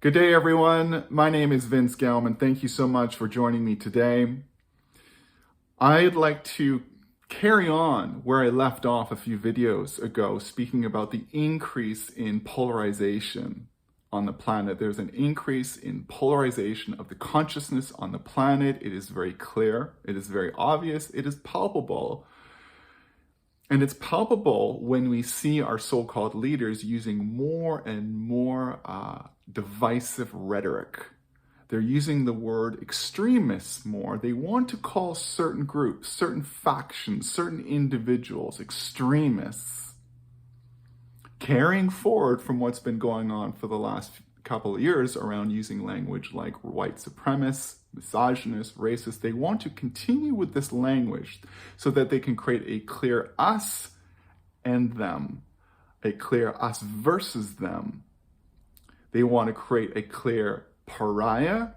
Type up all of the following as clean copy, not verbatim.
Good day, everyone. My name is Vince Gelman. Thank you so much for joining me today. I'd like to carry on where I left off a few videos ago, speaking about the increase in polarization on the planet. There's an increase in polarization of the consciousness on the planet. It is very clear. It is very obvious. It is palpable. And it's palpable when we see our so-called leaders using more and more divisive rhetoric. They're using the word extremists more. They want to call certain groups, certain factions, certain individuals extremists. Carrying forward from what's been going on for the last couple of years around using language like white supremacist, misogynist, racist. They want to continue with this language so that they can create a clear us and them, a clear us versus them. They want to create a clear pariah,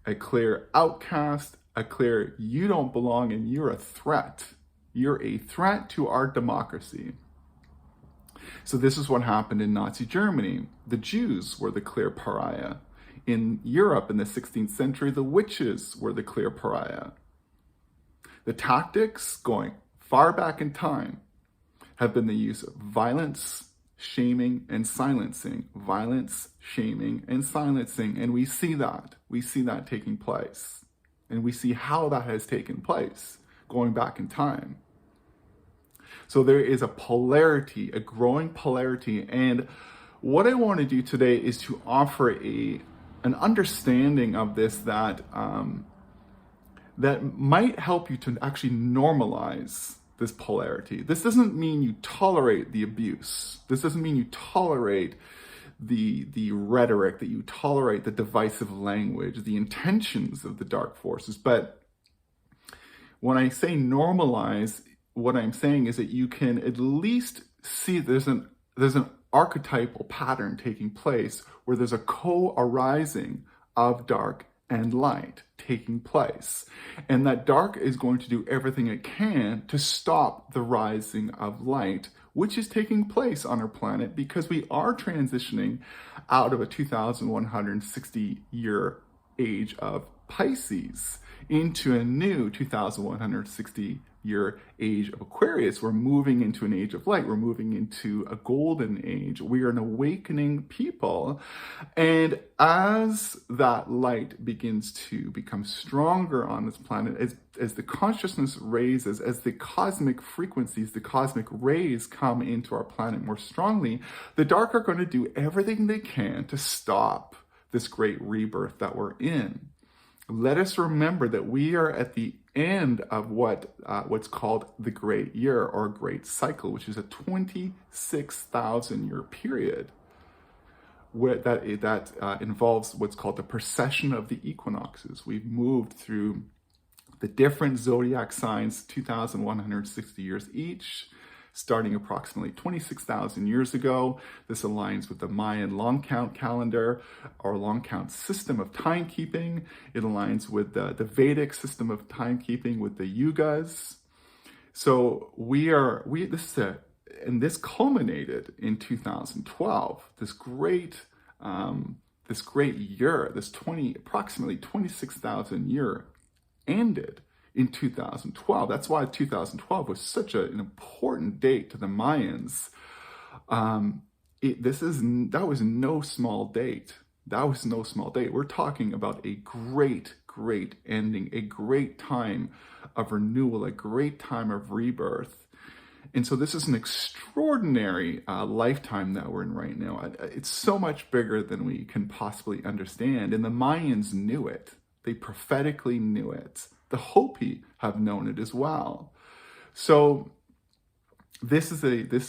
a clear outcast, a clear you don't belong and you're a threat. You're a threat to our democracy. So this is what happened in Nazi Germany. The Jews were the clear pariah. In Europe in the 16th century, the witches were the clear pariah. The tactics going far back in time have been the use of violence, shaming, and silencing. Violence, shaming, and silencing. And we see that. We see that taking place. And we see how that has taken place going back in time. So there is a polarity, a growing polarity. And what I want to do today is to offer an understanding of this that might help you to actually normalize this polarity. This doesn't mean you tolerate the abuse. This doesn't mean you tolerate the rhetoric, that you tolerate the divisive language, the intentions of the dark forces. But when I say normalize, what I'm saying is that you can at least see there's an archetypal pattern taking place where there's a co-arising of dark and light taking place. And that dark is going to do everything it can to stop the rising of light, which is taking place on our planet because we are transitioning out of a 2,160-year age of Pisces into a new 2,160-year age of Aquarius. We're moving into an age of light. We're moving into a golden age. We are an awakening people. And as that light begins to become stronger on this planet, as the consciousness raises, as the cosmic frequencies, the cosmic rays come into our planet more strongly, the dark are going to do everything they can to stop this great rebirth that we're in. Let us remember that we are at the end of what's called the Great Year or Great Cycle, which is a 26,000-year period that involves what's called the precession of the equinoxes. We've moved through the different zodiac signs, 2,160 years each, starting approximately 26,000 years ago. This aligns with the Mayan long count calendar, or long count system of timekeeping. It aligns with the Vedic system of timekeeping with the yugas. So this culminated in 2012. This great year, approximately 26,000 year ended in 2012. That's why 2012 was such an important date to the Mayans. That was no small date. That was no small date. We're talking about a great ending, a great time of renewal, a great time of rebirth. And so this is an extraordinary lifetime that we're in right now. It's so much bigger than we can possibly understand. And the Mayans knew it. They prophetically knew it. The Hopi have known it as well. So this is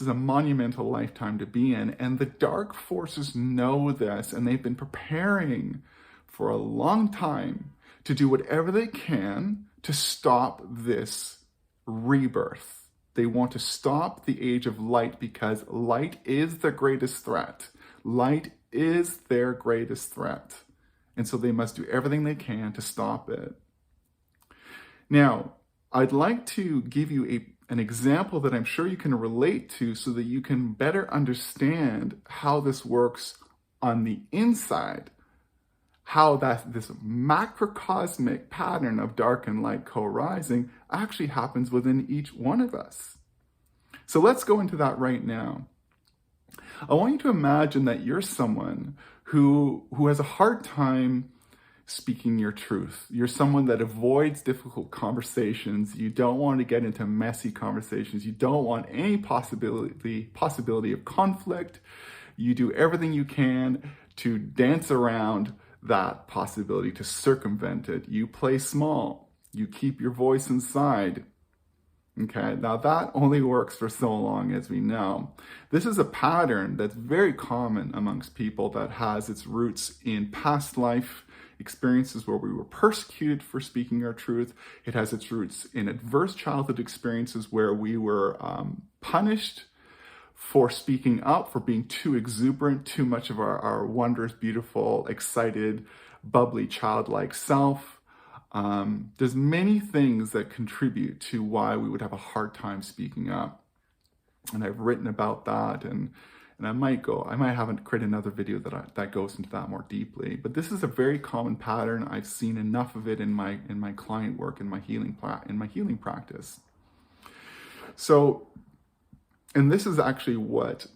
a monumental lifetime to be in, and the dark forces know this, and they've been preparing for a long time to do whatever they can to stop this rebirth. They want to stop the age of light because light is the greatest threat. Light is their greatest threat. And so they must do everything they can to stop it. Now, I'd like to give you an example that I'm sure you can relate to so that you can better understand how this works on the inside how this macrocosmic pattern of dark and light co-rising actually happens within each one of us. So let's go into that right now. I want you to imagine that you're someone who has a hard time speaking your truth. You're someone that avoids difficult conversations. You don't want to get into messy conversations. You don't want any possibility of conflict. You do everything you can to dance around that possibility, to circumvent it. You play small. You keep your voice inside. Okay, now that only works for so long, as we know. This is a pattern that's very common amongst people that has its roots in past life experiences where we were persecuted for speaking our truth. It has its roots in adverse childhood experiences where we were punished for speaking up, for being too exuberant, too much of our wondrous, beautiful, excited, bubbly, childlike self. There's many things that contribute to why we would have a hard time speaking up. And I've written about that, and I might have create another video that goes into that more deeply. But this is a very common pattern. I've seen enough of it in my client work, in my healing practice. So, and this is actually what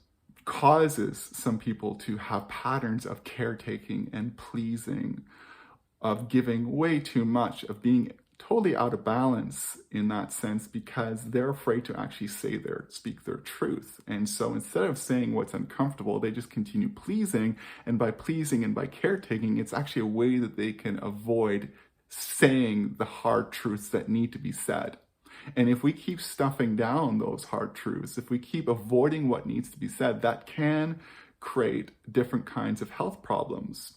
causes some people to have patterns of caretaking and pleasing, of giving way too much, of being totally out of balance in that sense, because they're afraid to actually speak their truth. And so instead of saying what's uncomfortable, they just continue pleasing. And by pleasing and by caretaking, it's actually a way that they can avoid saying the hard truths that need to be said. And if we keep stuffing down those hard truths, if we keep avoiding what needs to be said, that can create different kinds of health problems,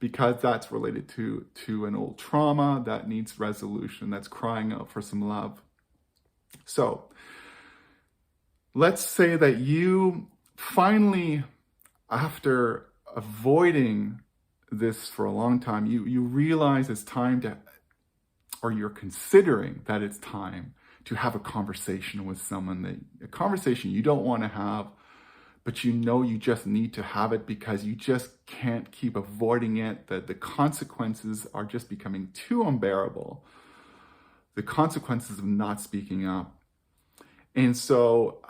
because that's related to an old trauma that needs resolution, that's crying out for some love. So let's say that you finally, after avoiding this for a long time, you realize it's time to, or you're considering that it's time to have a conversation with someone, a conversation you don't want to have, but you know you just need to have it because you just can't keep avoiding it, that the consequences are just becoming too unbearable, the consequences of not speaking up. And so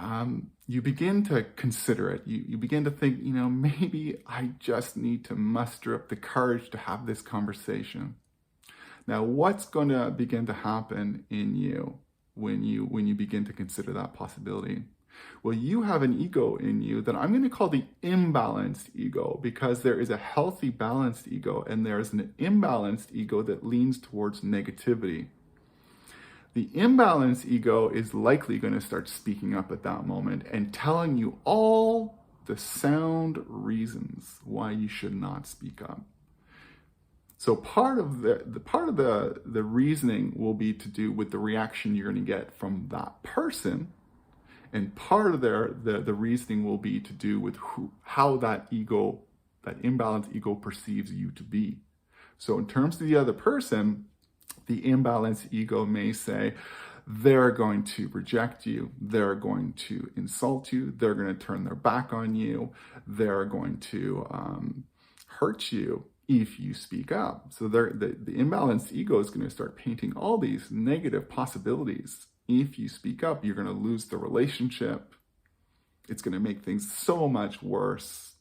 you begin to consider it. You begin to think, maybe I just need to muster up the courage to have this conversation. Now, what's going to begin to happen in you when you begin to consider that possibility? Well, you have an ego in you that I'm going to call the imbalanced ego, because there is a healthy, balanced ego, and there's an imbalanced ego that leans towards negativity. The imbalanced ego is likely going to start speaking up at that moment and telling you all the sound reasons why you should not speak up. So part of the reasoning will be to do with the reaction you're going to get from that person, and part of the reasoning will be to do with how that imbalanced ego perceives you to be. So in terms of the other person, the imbalanced ego may say, they're going to reject you, they're going to insult you, they're going to turn their back on you, they're going to hurt you if you speak up. So the imbalanced ego is going to start painting all these negative possibilities. If you speak up, you're going to lose the relationship. It's going to make things so much worse.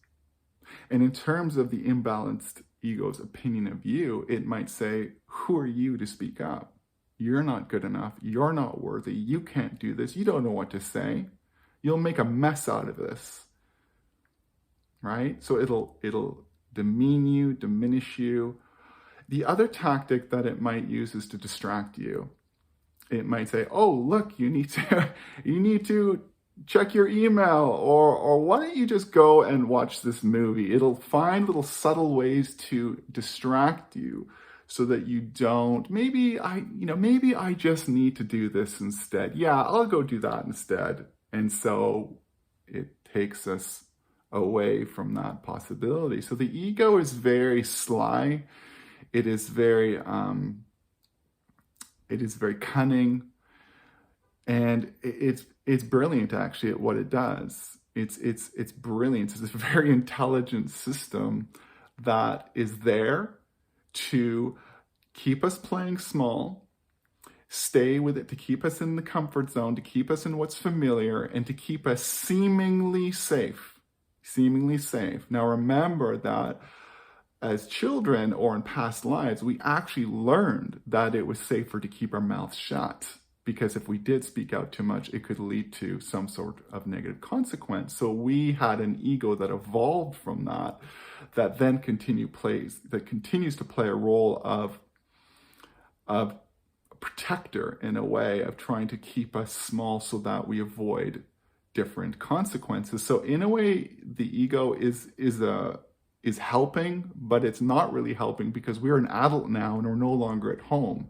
And in terms of the imbalanced ego's opinion of you, it might say, who are you to speak up? You're not good enough. You're not worthy. You can't do this. You don't know what to say. You'll make a mess out of this. Right? So it'll demean you, diminish you. The other tactic that it might use is to distract you. It might say, oh, look, you need to check your email, or why don't you just go and watch this movie? It'll find little subtle ways to distract you so that you don't, maybe I just need to do this instead. Yeah, I'll go do that instead. And so it takes us away from that possibility. So the ego is very sly. It is very cunning, and it's brilliant actually at what it does. It's brilliant. It's a very intelligent system that is there to keep us playing small, stay with it, to keep us in the comfort zone, to keep us in what's familiar, and to keep us seemingly safe. Seemingly safe. Now remember that as children or in past lives, we actually learned that it was safer to keep our mouths shut, because if we did speak out too much, it could lead to some sort of negative consequence. So we had an ego that evolved from that then continues to play a role of protector, in a way, of trying to keep us small so that we avoid different consequences. So in a way, the ego is helping, but it's not really helping, because we're an adult now and we're no longer at home.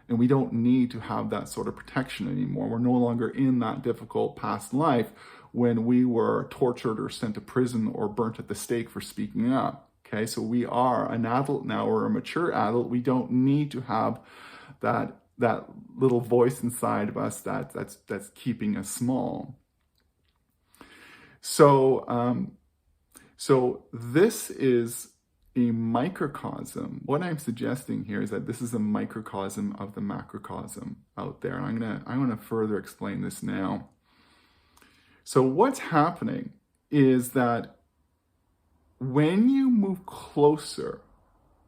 And we don't need to have that sort of protection anymore. We're no longer in that difficult past life when we were tortured or sent to prison or burnt at the stake for speaking up. Okay, so we are an adult now, or a mature adult. We don't need to have that little voice inside of us that's keeping us small. So this is a microcosm. What I'm suggesting here is that this is a microcosm of the macrocosm out there. And I'm gonna further explain this now. So what's happening is that when you move closer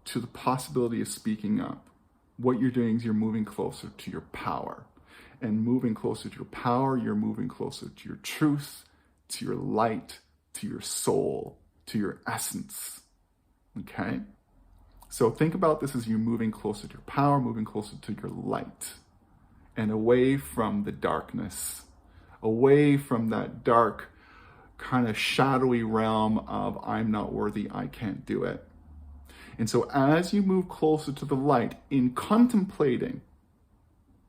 to the possibility of speaking up, what you're doing is you're moving closer to your power. And moving closer to your power, you're moving closer to your truth, to your light, to your soul, to your essence. Okay? So think about this as you moving closer to your power, moving closer to your light, and away from the darkness, away from that dark, kind of shadowy realm of I'm not worthy, I can't do it. And so as you move closer to the light in contemplating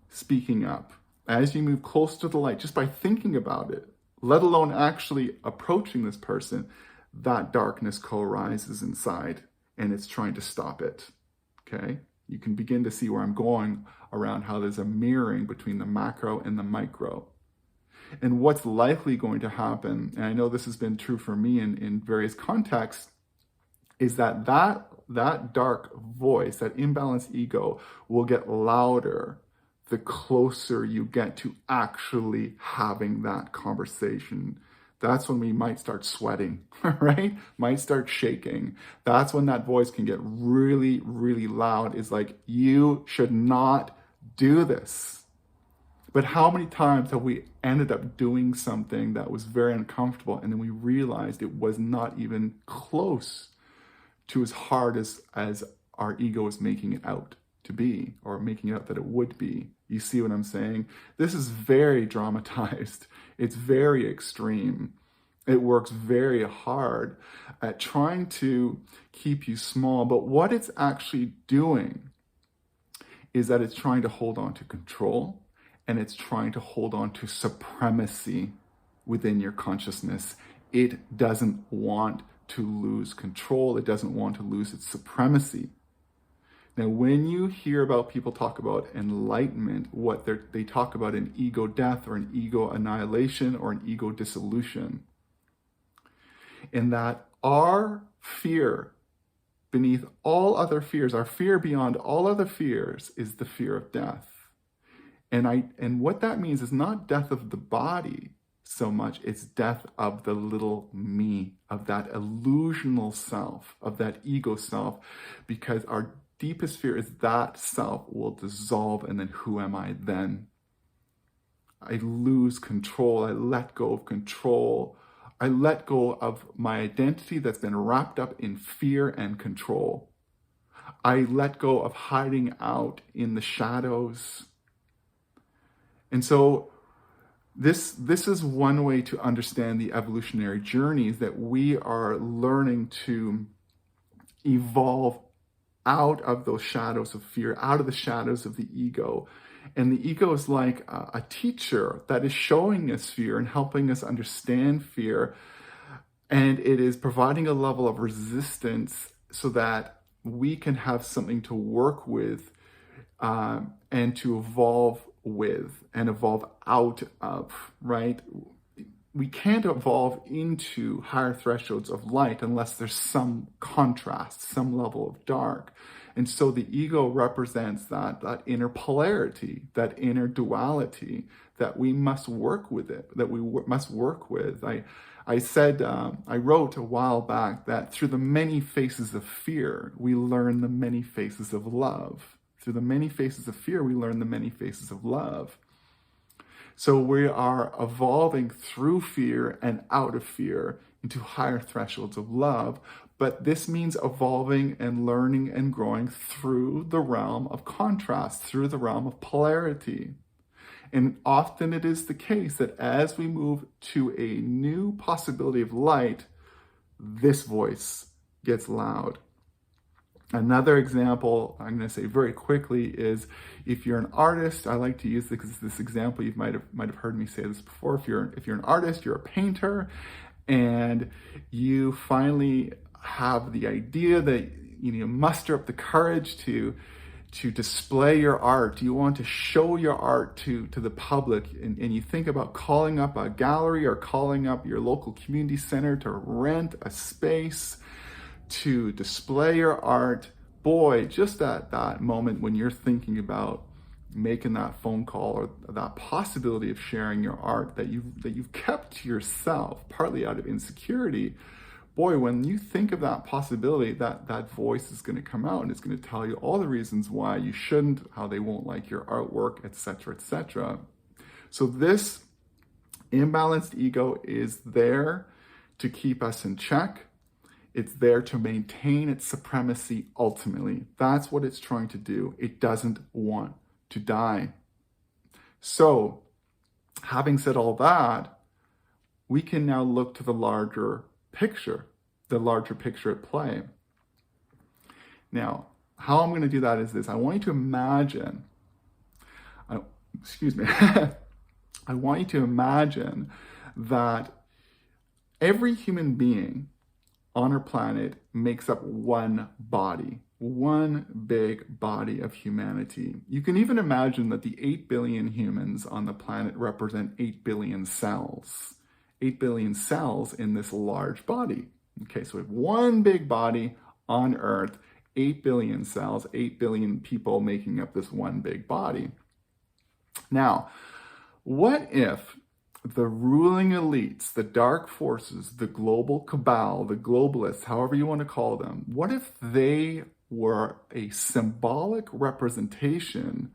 speaking up, as you move closer to the light, just by thinking about it, let alone actually approaching this person, that darkness co-arises inside and it's trying to stop it. Okay? You can begin to see where I'm going around how there's a mirroring between the macro and the micro. And what's likely going to happen, and I know this has been true for me in various contexts, is that dark voice, that imbalanced ego, will get louder the closer you get to actually having that conversation. That's when we might start sweating, right? Might start shaking. That's when that voice can get really, really loud. It's like, you should not do this. But how many times have we ended up doing something that was very uncomfortable, and then we realized it was not even close to as hard as our ego is making it out to be, or making it out that it would be. You see what I'm saying? This is very dramatized. It's very extreme. It works very hard at trying to keep you small. But what it's actually doing is that it's trying to hold on to control, and it's trying to hold on to supremacy within your consciousness. It doesn't want to lose control. It doesn't want to lose its supremacy. Now, when you hear about people talk about enlightenment, what they talk about an ego death or an ego annihilation or an ego dissolution. In that our fear beneath all other fears, our fear beyond all other fears, is the fear of death. And what that means is not death of the body so much, it's death of the little me, of that illusional self, of that ego self, because our deepest fear is that self will dissolve, and then who am I then? I lose control. I let go of control. I let go of my identity that's been wrapped up in fear and control. I let go of hiding out in the shadows. And so this is one way to understand the evolutionary journey, is that we are learning to evolve out of those shadows of fear, out of the shadows of the ego. And the ego is like a teacher that is showing us fear and helping us understand fear. And it is providing a level of resistance so that we can have something to work with and to evolve with and evolve out of, right? we can't evolve into higher thresholds of light unless there's some contrast, some level of dark. And so the ego represents that inner polarity, that inner duality that we must work with must work with. I wrote a while back that through the many faces of fear, we learn the many faces of love. Through the many faces of fear, we learn the many faces of love. So we are evolving through fear and out of fear into higher thresholds of love. But this means evolving and learning and growing through the realm of contrast, through the realm of polarity. And often it is the case that as we move to a new possibility of light, this voice gets loud. Another example I'm going to say very quickly is if you're an artist. I like to use this example. You might have heard me say this before. If you're an artist, you're a painter, and you finally have the idea that you muster up the courage to display your art. You want to show your art to the public, and you think about calling up a gallery or calling up your local community center to rent a space to display your art. Boy, just at that moment when you're thinking about making that phone call or that possibility of sharing your art that you've kept to yourself, partly out of insecurity, boy, when you think of that possibility, that voice is going to come out and it's going to tell you all the reasons why you shouldn't, how they won't like your artwork, etc., etc. So this imbalanced ego is there to keep us in check. It's there to maintain its supremacy ultimately. That's what it's trying to do. It doesn't want to die. So, having said all that, we can now look to the larger picture at play. Now, how I'm going to do that is this. I want you to imagine, I want you to imagine that every human being on our planet makes up one body, one big body of humanity. You can even imagine that the 8 billion humans on the planet represent 8 billion cells. 8 billion cells in this large body. Okay, so we have one big body on Earth, 8 billion cells, 8 billion people making up this one big body. Now, what if the ruling elites, the dark forces, the global cabal, the globalists, however you want to call them, what if they were a symbolic representation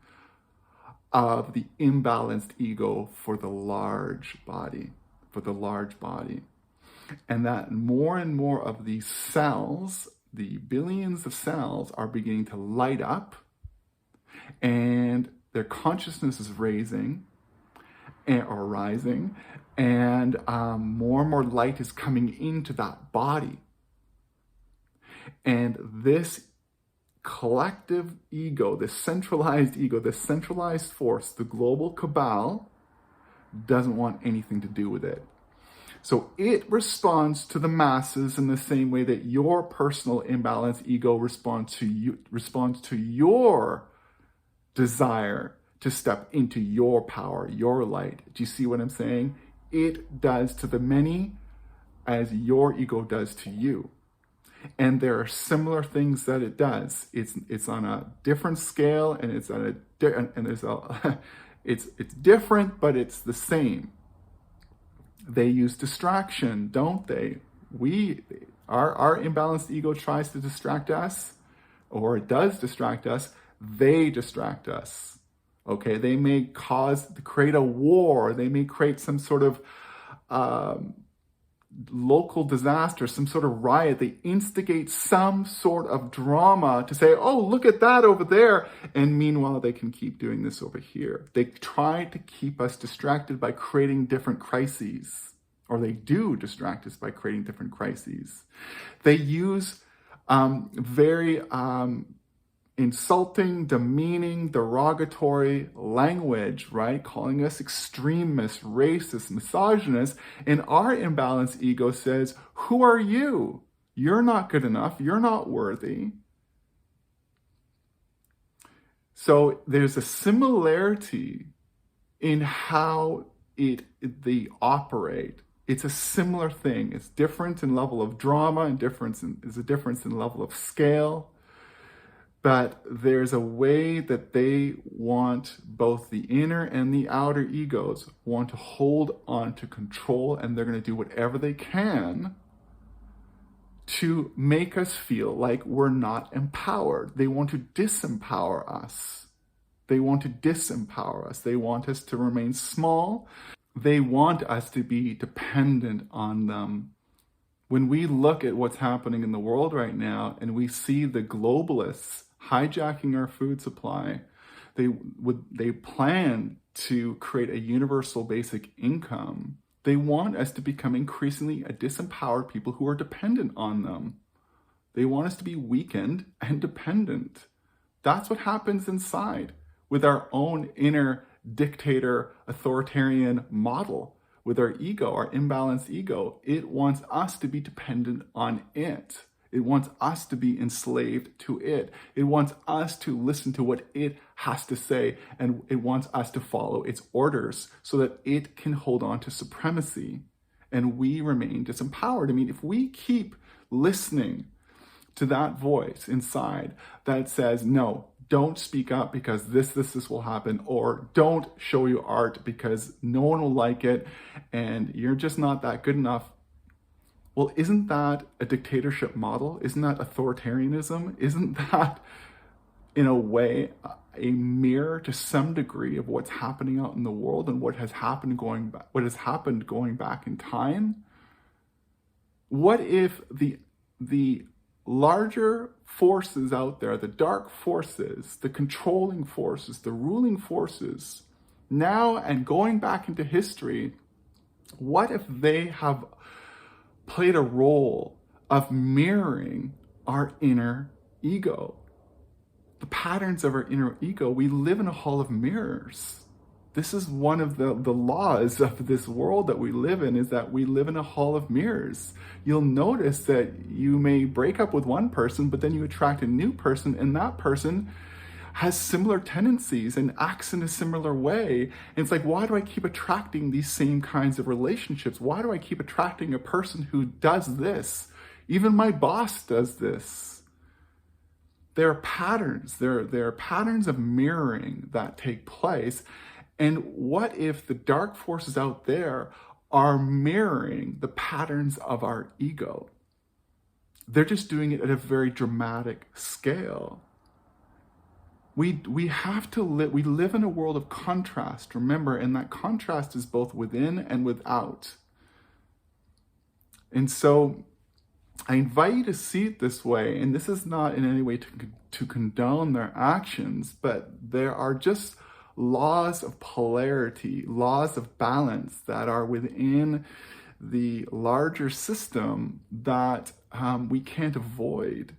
of the imbalanced ego for the large body, and that more and more of these cells, the billions of cells, are beginning to light up and their consciousness is rising, and more and more light is coming into that body. And this collective ego, this centralized force, the global cabal, doesn't want anything to do with it. So it responds to the masses in the same way that your personal imbalanced ego responds to your desire to step into your power, your light. Do you see what I'm saying? It does to the many as your ego does to you. And there are similar things that it does. It's on a different scale, and it's different, but it's the same. They use distraction, don't they? Our imbalanced ego tries to distract us, or it does distract us. They distract us. Okay, they may create a war. They may create some sort of local disaster, some sort of riot. They instigate some sort of drama to say, oh, look at that over there. And meanwhile, they can keep doing this over here. They try to keep us distracted by creating different crises, or they do distract us by creating different crises. They use very insulting, demeaning, derogatory language, right? Calling us extremists, racist, misogynists. And our imbalanced ego says, who are you? You're not good enough. You're not worthy. So there's a similarity in how they operate. It's a similar thing. It's different in level of drama and is a difference in level of scale. But there's a way that they want both the inner and the outer egos want to hold on to control, and they're going to do whatever they can to make us feel like we're not empowered. They want to disempower us. They want to disempower us. They want us to remain small. They want us to be dependent on them. When we look at what's happening in the world right now and we see the globalists hijacking our food supply, they plan to create a universal basic income. They want us to become increasingly a disempowered people who are dependent on them. They want us to be weakened and dependent. That's what happens inside with our own inner dictator authoritarian model. With our ego, our imbalanced ego, it wants us to be dependent on it. It wants us to be enslaved to it. It wants us to listen to what it has to say, and it wants us to follow its orders so that it can hold on to supremacy and we remain disempowered. I mean, if we keep listening to that voice inside that says, no, don't speak up because this will happen, or don't show your art because no one will like it and you're just not that good enough. Well, isn't that a dictatorship model? Isn't that authoritarianism? Isn't that, in a way, a mirror to some degree of what's happening out in the world and what has happened going back in time? What if the larger forces out there, the dark forces, the controlling forces, the ruling forces, now and going back into history, what if they have played a role of mirroring our inner ego? The patterns of our inner ego, we live in a hall of mirrors. This is one of the laws of this world that we live in, is that we live in a hall of mirrors. You'll notice that you may break up with one person, but then you attract a new person, and that person has similar tendencies and acts in a similar way. And it's like, why do I keep attracting these same kinds of relationships? Why do I keep attracting a person who does this? Even my boss does this. There are patterns. There are patterns of mirroring that take place. And what if the dark forces out there are mirroring the patterns of our ego? They're just doing it at a very dramatic scale. We have to live, we live in a world of contrast, remember, and that contrast is both within and without. And so I invite you to see it this way, and this is not in any way to condone their actions, but there are just laws of polarity, laws of balance that are within the larger system that we can't avoid.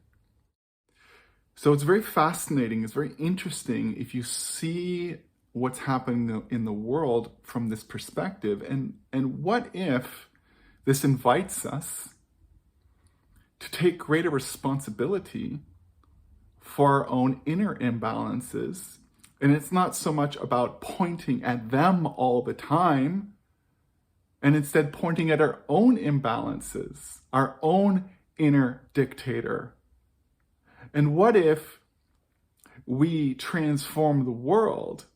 So it's very fascinating, it's very interesting if you see what's happening in the world from this perspective. And what if this invites us to take greater responsibility for our own inner imbalances? And it's not so much about pointing at them all the time, and instead pointing at our own imbalances, our own inner dictator. And what if we transform the world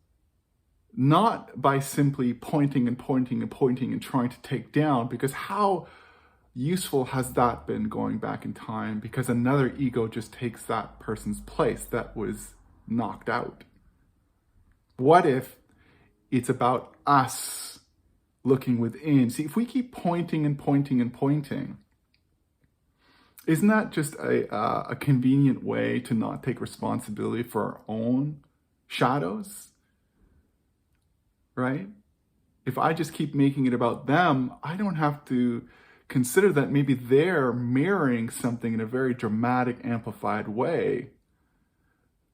not by simply pointing and pointing and pointing and trying to take down, because how useful has that been going back in time? Because another ego just takes that person's place that was knocked out. What if it's about us looking within? See, if we keep pointing and pointing and pointing, isn't that just a convenient way to not take responsibility for our own shadows? Right? If I just keep making it about them, I don't have to consider that maybe they're mirroring something in a very dramatic, amplified way.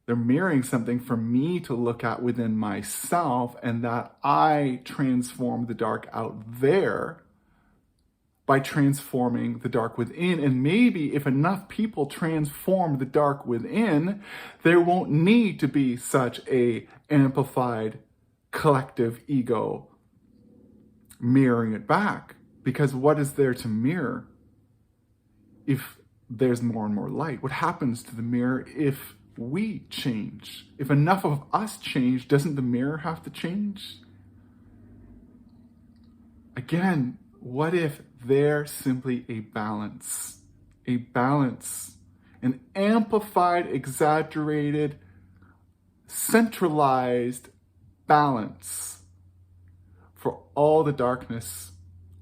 They're mirroring something for me to look at within myself, and that I transform the dark out there by transforming the dark within. And maybe if enough people transform the dark within, there won't need to be such a amplified collective ego mirroring it back. Because what is there to mirror if there's more and more light? What happens to the mirror if we change? If enough of us change, doesn't the mirror have to change? Again, what if there's simply a balance, an amplified, exaggerated, centralized balance for all the darkness,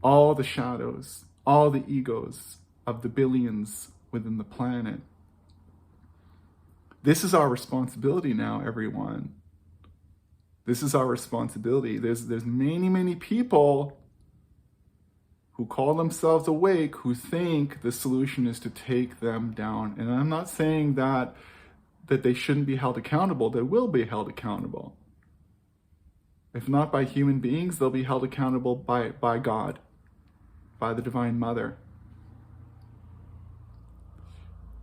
all the shadows, all the egos of the billions within the planet? This is our responsibility now, everyone. This is our responsibility. There's many people who call themselves awake, who think the solution is to take them down. And I'm not saying that they shouldn't be held accountable. They will be held accountable. If not by human beings, they'll be held accountable by God, by the Divine Mother.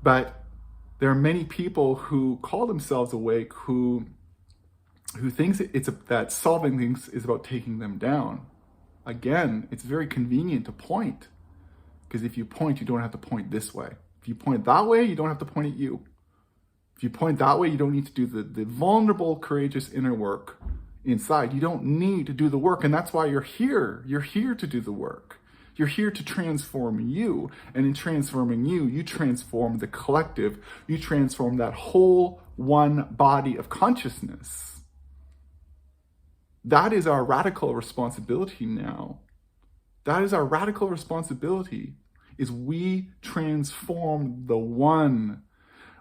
But there are many people who call themselves awake, who thinks that solving things is about taking them down. Again, it's very convenient to point, because if you point, you don't have to point this way. If you point that way, you don't have to point at you. If you point that way, you don't need to do the vulnerable, courageous inner work inside. You don't need to do the work, and that's why you're here. You're here to do the work. You're here to transform you, and in transforming you, you transform the collective. You transform that whole one body of consciousness. That is our radical responsibility now. That is our radical responsibility, is we transform the one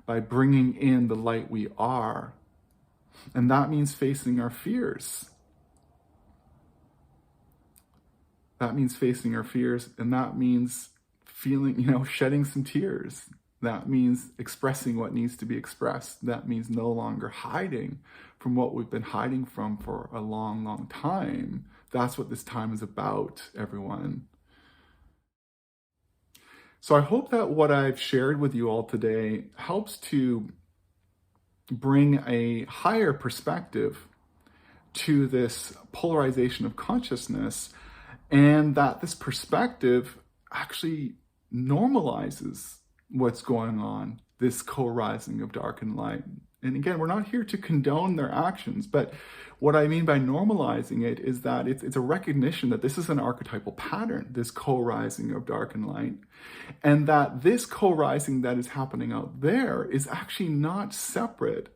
by bringing in the light we are. And that means facing our fears. That means facing our fears, and that means feeling, shedding some tears. That means expressing what needs to be expressed. That means no longer hiding from what we've been hiding from for a long time. That's what this time is about, everyone. So I hope that what I've shared with you all today helps to bring a higher perspective to this polarization of consciousness, and that this perspective actually normalizes what's going on, this co-rising of dark and light. And again, we're not here to condone their actions, but what I mean by normalizing it is that it's a recognition that this is an archetypal pattern, this co-rising of dark and light, and that this co-rising that is happening out there is actually not separate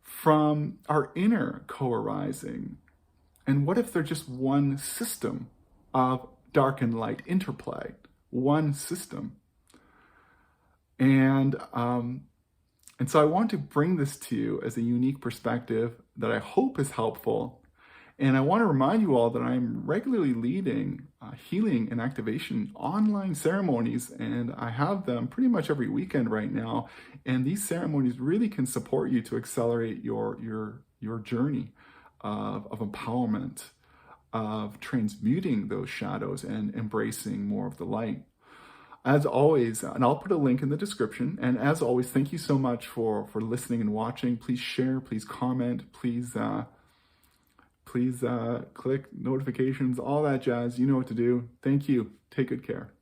from our inner co-arising. And what if they're just one system of dark and light interplay, one system? And so I want to bring this to you as a unique perspective that I hope is helpful. And I want to remind you all that I'm regularly leading healing and activation online ceremonies, and I have them pretty much every weekend right now. And these ceremonies really can support you to accelerate your journey of empowerment, of transmuting those shadows and embracing more of the light. As always, and I'll put a link in the description, and as always, thank you so much for listening and watching. Please share, please comment, please click notifications, all that jazz. You know what to do. Thank you. Take good care.